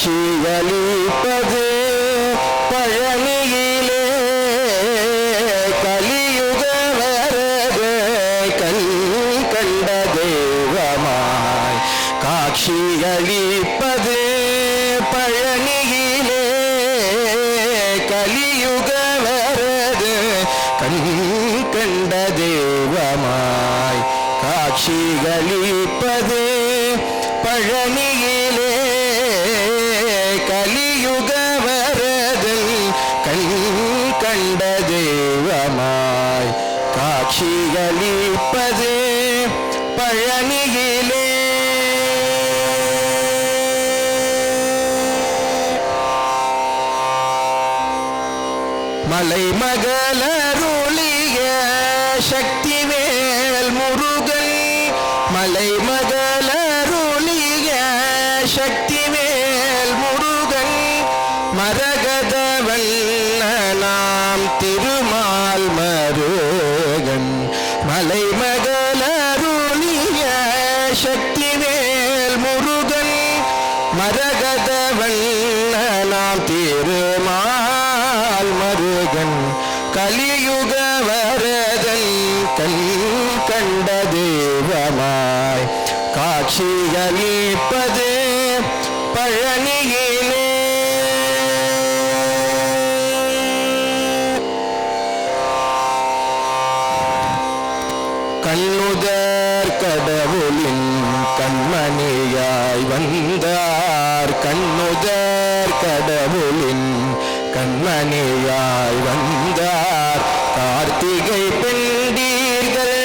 காட்சியளிப்பது பழனியிலே கலியுக வரது கண் கண்ட தெய்வமாய் காட்சியளிப்பது பழனியிலே கலியுக வரது கண் கண்ட தெய்வமாய் காட்சியளிப்பது பழனியிலே கலியுக வரதன் கண் கண்ட தெய்வமாய் காட்சியளிப்பது பழனியிலே மலைமகளருளிய சக்திவேல் முருகன் மலைமகளருளிய சக்திவேல் முருகன் மரகத வண்ணனாம் திருமால் மருகன் மலைமகளருளிய சக்திவேல் முருகன் மரகத வண்ணனாம் திருமால் மருகன் கலியுக வரதன் கண் கண்ட தெய்வமாய் காட்சியளிப்பது பழனியிலே கண்ணுதர் கடவுளின் கண்மணியாய் வந்தார் கண்ணுதர் கடவுளின் கண்மணியாய் வந்தார் கார்த்திகை பெண்டீர்கள்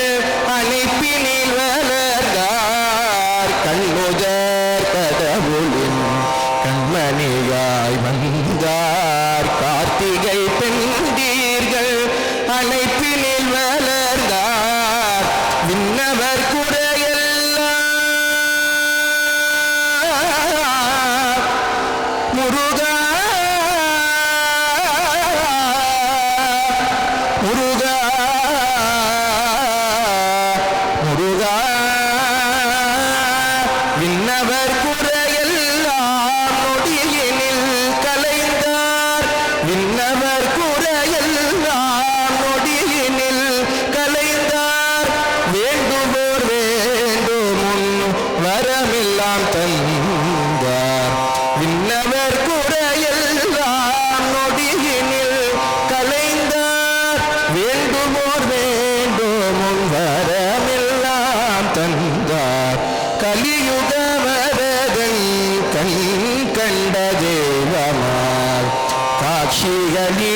அணைப்பினில் வளர்ந்தார் கண்ணுதர் கடவுளின் கண்மணியாய் வந்தார் கார்த்திகை பெண்டீர்கள் அணைப்பினில் வளர்ந்தார் விண்ணவர் குறையெல்லாம் முருகா முருகா முருகா விண்ணவர் குறையெல்லாம் நொடியினில் கலைந்தார் விண்ணவர் குறையெல்லாம் நொடியினில் கலைந்தார் வேண்டுவோர் வேண்டுமுன் வரமெல்லாம் தந்தார் விண்ணவர் குறையெல்லாம் நொடியினில் கலைந்தார் வேண்டுவோர் வேண்டுமுன் வரமெல்லாம் தந்தார் கலியுக வரதன் கண் கண்ட தெய்வமாய் காட்சியளி